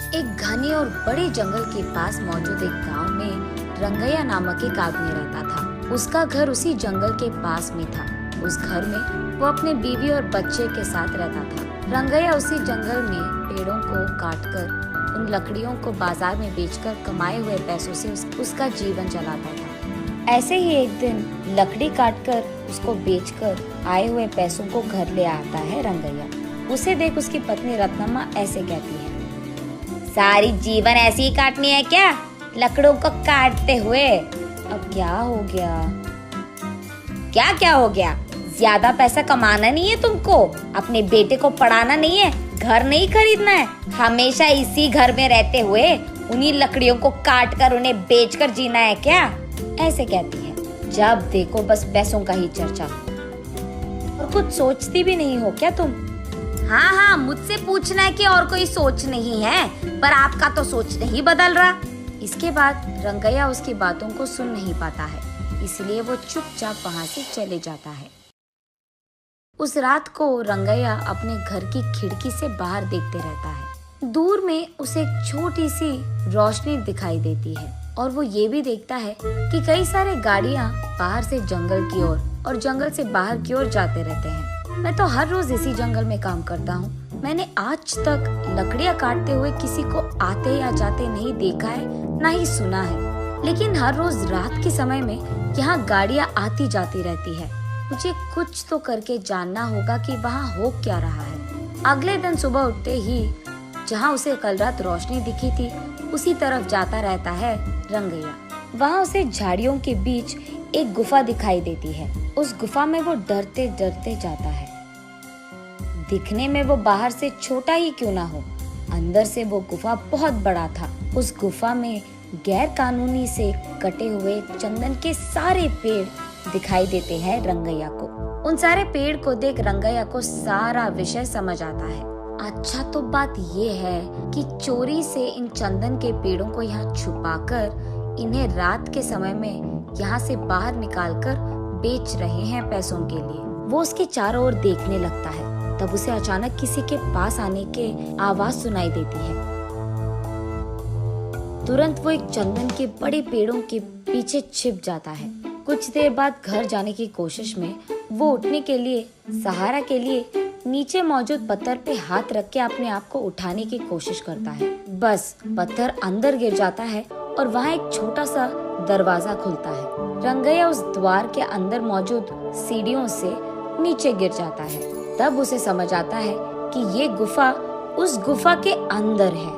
एक घने और बड़े जंगल के पास मौजूद एक गांव में रंगैया नामक एक आदमी रहता था। उसका घर उसी जंगल के पास में था। उस घर में वो अपने बीवी और बच्चे के साथ रहता था। रंगैया उसी जंगल में पेड़ों को काटकर उन लकड़ियों को बाजार में बेचकर कमाए हुए पैसों से उसका जीवन चलाता था। ऐसे ही एक दिन लकड़ी काटकर उसको बेचकर आए हुए पैसों को घर ले आता है रंगैया। उसे देख उसकी पत्नी रत्नम्मा ऐसे कहती है, सारी जीवन ऐसे ही काटनी है क्या, लकड़ों को काटते हुए? अब क्या हो गया? क्या हो गया? ज्यादा पैसा कमाना नहीं है तुमको, अपने बेटे को पढ़ाना नहीं है, घर नहीं खरीदना है, हमेशा इसी घर में रहते हुए उन्हीं लकड़ियों को काट कर उन्हें बेचकर जीना है क्या? ऐसे कहती है। जब देखो बस पैसों का ही चर्चा, और कुछ सोचती भी नहीं हो क्या तुम? हाँ, मुझसे पूछना है कि और कोई सोच नहीं है, पर आपका तो सोच नहीं बदल रहा। इसके बाद रंगैया उसकी बातों को सुन नहीं पाता है, इसलिए वो चुपचाप वहाँ से चले जाता है। उस रात को रंगैया अपने घर की खिड़की से बाहर देखते रहता है। दूर में उसे एक छोटी सी रोशनी दिखाई देती है और वो ये भी देखता है कि कई सारे गाड़ियाँ बाहर से जंगल की ओर और जंगल से बाहर की ओर जाते रहते हैं। मैं तो हर रोज इसी जंगल में काम करता हूँ। मैंने आज तक लकड़ियाँ काटते हुए किसी को आते या जाते नहीं देखा है, ना ही सुना है। लेकिन हर रोज रात के समय में यहाँ गाड़ियाँ आती जाती रहती है। मुझे कुछ तो करके जानना होगा कि वहाँ हो क्या रहा है। अगले दिन सुबह उठते ही जहाँ उसे कल रात रोशनी दिखी थी, उसी तरफ जाता रहता है रंगैया। वहाँ उसे झाड़ियों के बीच एक गुफा दिखाई देती है। उस गुफा में वो डरते डरते जाता है। दिखने में वो बाहर से छोटा ही क्यों ना हो, अंदर से वो गुफा बहुत बड़ा था। उस गुफा में गैर कानूनी से कटे हुए चंदन के सारे पेड़ दिखाई देते हैं रंगैया को। उन सारे पेड़ को देख रंगैया को सारा विषय समझ आता है। अच्छा, तो बात ये है कि चोरी से इन चंदन के पेड़ों को यहाँ छुपाकर इन्हें रात के समय में यहाँ से बाहर निकालकर बेच रहे हैं पैसों के लिए। वो उसके चारों ओर देखने लगता है। तब उसे अचानक किसी के पास आने के आवाज सुनाई देती है। तुरंत वो एक चंदन के बड़े पेड़ों के पीछे छिप जाता है। कुछ देर बाद घर जाने की कोशिश में वो उठने के लिए सहारा के लिए नीचे मौजूद पत्थर पे हाथ रख के अपने आप को उठाने की कोशिश करता है। बस पत्थर अंदर गिर जाता है और वहाँ एक छोटा सा दरवाजा खुलता है। रंगैया उस द्वार के अंदर मौजूद सीढ़ियों से नीचे गिर जाता है। तब उसे समझ आता है कि ये गुफा उस गुफा के अंदर है।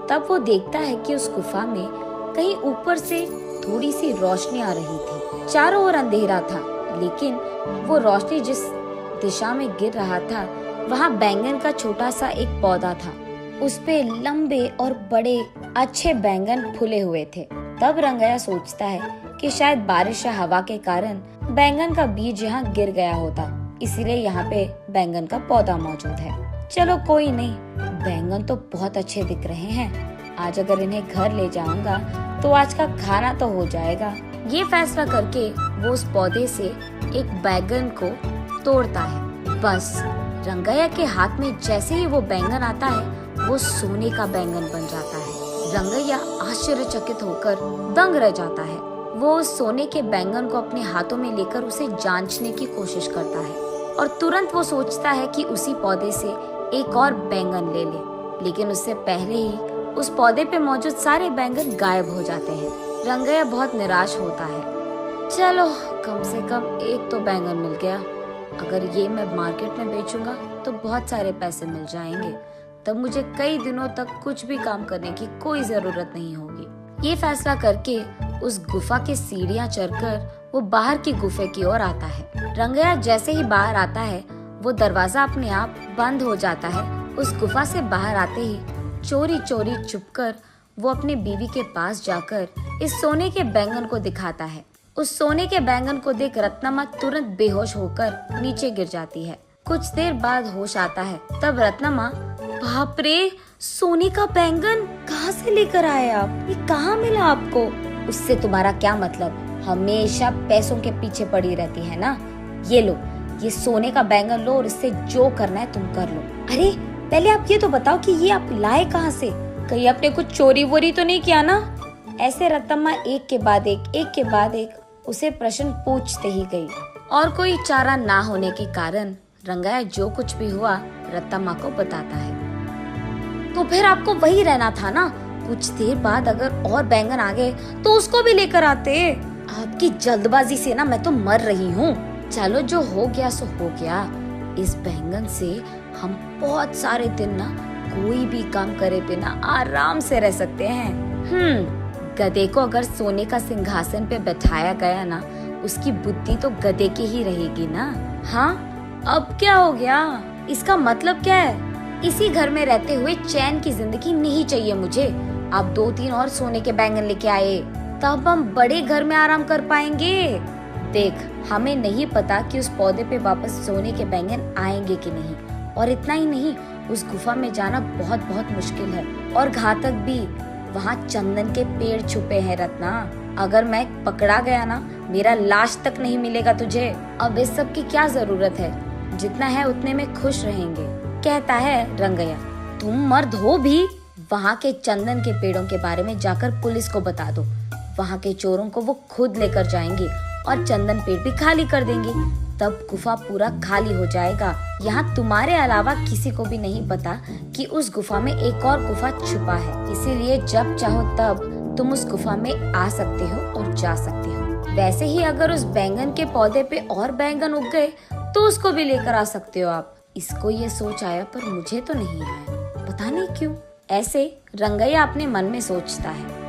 तब वो देखता है कि उस गुफा में कहीं ऊपर से थोड़ी सी रोशनी आ रही थी। चारों ओर अंधेरा था, लेकिन वो रोशनी जिस दिशा में गिर रहा था वहाँ बैंगन का छोटा सा एक पौधा था। उस पे लंबे और बड़े अच्छे बैंगन फूले हुए थे। तब रंगैया सोचता है कि शायद बारिश या हवा के कारण बैंगन का बीज यहाँ गिर गया होता, इसीलिए यहाँ पे बैंगन का पौधा मौजूद है। चलो कोई नहीं, बैंगन तो बहुत अच्छे दिख रहे हैं, आज अगर इन्हें घर ले जाऊंगा तो आज का खाना तो हो जाएगा। ये फैसला करके वो उस पौधे से एक बैंगन को तोड़ता है। बस रंगैया के हाथ में जैसे ही वो बैंगन आता है, वो सोने का बैंगन बन जाता है। रंगैया आश्चर्यचकित होकर दंग रह जाता है। वो उस सोने के बैंगन को अपने हाथों में लेकर उसे जांचने की कोशिश करता है और तुरंत वो सोचता है कि उसी पौधे से एक और बैंगन ले ले, लेकिन उससे पहले ही उस पौधे पे मौजूद सारे बैंगन गायब हो जाते हैं। रंगैया बहुत निराश होता है। चलो, कम से कम एक तो बैंगन मिल गया। अगर ये मैं मार्केट में बेचूंगा तो बहुत सारे पैसे मिल जाएंगे, तब मुझे कई दिनों तक कुछ भी काम करने की कोई जरूरत नहीं होगी। ये फैसला करके उस गुफा की सीढ़ियां चढ़कर वो बाहर की गुफे की ओर आता है। रंगैया जैसे ही बाहर आता है, वो दरवाजा अपने आप बंद हो जाता है। उस गुफा से बाहर आते ही चोरी चोरी छुपकर वो अपने बीवी के पास जाकर इस सोने के बैंगन को दिखाता है। उस सोने के बैंगन को देख रत्नम्मा तुरंत बेहोश होकर नीचे गिर जाती है। कुछ देर बाद होश आता है। तब रत्नम्मा, बाप रे, सोने का बैंगन कहाँ से लेकर आए आप? ये कहाँ मिला आपको? उससे तुम्हारा क्या मतलब? हमेशा पैसों के पीछे पड़ी रहती है ना। ये लो, ये सोने का बैंगन लो और इससे जो करना है तुम कर लो। अरे पहले आप ये तो बताओ कि ये आप लाए कहाँ से? कहीं आपने कुछ चोरी वोरी तो नहीं किया ना? ऐसे रत्तम्मा एक के बाद एक उसे प्रश्न पूछते ही गई। और कोई चारा ना होने के कारण रंगैया जो कुछ भी हुआ रत्तम्मा को बताता है। तो फिर आपको वही रहना था ना, कुछ देर बाद अगर और बैंगन आ गए तो उसको भी लेकर आते। आपकी जल्दबाजी से ना मैं तो मर रही हूँ। चलो जो हो गया सो हो गया। इस बैंगन से हम बहुत सारे दिन ना कोई भी काम करे बिना आराम से रह सकते हैं। गधे को अगर सोने का सिंहासन पे बैठाया गया ना, उसकी बुद्धि तो गधे की ही रहेगी ना। हाँ, अब क्या हो गया? इसका मतलब क्या है? इसी घर में रहते हुए चैन की जिंदगी नहीं चाहिए मुझे। आप 2-3 और सोने के बैंगन लेके आए, तब हम बड़े घर में आराम कर पाएंगे। देख, हमें नहीं पता कि उस पौधे पे वापस सोने के बैंगन आएंगे कि नहीं, और इतना ही नहीं, उस गुफा में जाना बहुत बहुत मुश्किल है और घातक भी। वहाँ चंदन के पेड़ छुपे हैं रत्ना। अगर मैं पकड़ा गया ना, मेरा लाश तक नहीं मिलेगा तुझे। अब इस सब की क्या जरूरत है? जितना है उतने में खुश रहेंगे, कहता है रंगैया। तुम मर्द हो भी? वहाँ के चंदन के पेड़ों के बारे में जाकर पुलिस को बता दो। वहाँ के चोरों को वो खुद लेकर जाएंगे और चंदन पेड़ भी खाली कर देंगे। तब गुफा पूरा खाली हो जाएगा। यहाँ तुम्हारे अलावा किसी को भी नहीं पता कि उस गुफा में एक और गुफा छुपा है। इसीलिए जब चाहो तब तुम उस गुफा में आ सकते हो और जा सकते हो। वैसे ही अगर उस बैंगन के पौधे पे और बैंगन उग गए तो उसको भी लेकर आ सकते हो आप। इसको ये सोच आया पर मुझे तो नहीं आया, पता नहीं क्यों। ऐसे रंगैया अपने मन में सोचता है।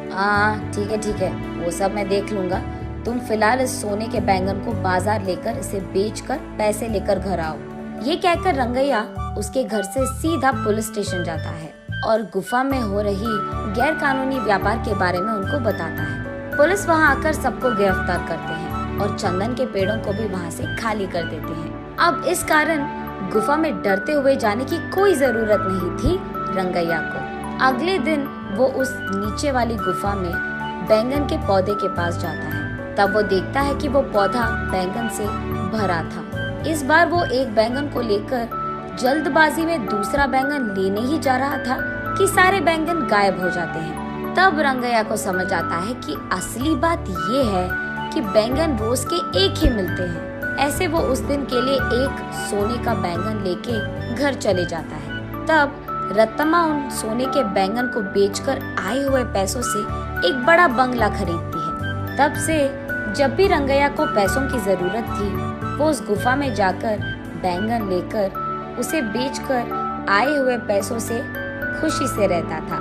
ठीक है, वो सब मैं देख लूंगा। तुम फिलहाल इस सोने के बैंगन को बाजार लेकर इसे बेचकर पैसे लेकर घर आओ। ये कहकर रंगैया उसके घर से सीधा पुलिस स्टेशन जाता है और गुफा में हो रही गैर कानूनी व्यापार के बारे में उनको बताता है। पुलिस वहां आकर सबको गिरफ्तार करते हैं और चंदन के पेड़ों को भी वहां से खाली कर देते हैं। अब इस कारण गुफा में डरते हुए जाने की कोई जरूरत नहीं थी रंगैया को। अगले दिन वो उस नीचे वाली गुफा में बैंगन के पौधे के पास जाता है। तब वो देखता है कि वो पौधा बैंगन से भरा था। इस बार वो एक बैंगन को लेकर जल्दबाजी में दूसरा बैंगन लेने ही जा रहा था कि सारे बैंगन गायब हो जाते हैं। तब रंगैया को समझ आता है कि असली बात ये है कि बैंगन रोज के एक ही मिलते हैं। ऐसे वो उस दिन के लिए एक सोने का बैंगन लेके घर चले जाता है। तब रत्तम्मा उन सोने के बैंगन को बेचकर आए हुए पैसों से एक बड़ा बंगला खरीदती है। तब से जब भी रंगैया को पैसों की जरूरत थी, वो उस गुफा में जाकर बैंगन लेकर उसे बेचकर आए हुए पैसों से खुशी से रहता था।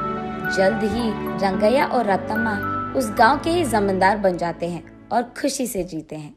जल्द ही रंगैया और रत्तम्मा उस गांव के ही जमींदार बन जाते हैं और खुशी से जीते हैं।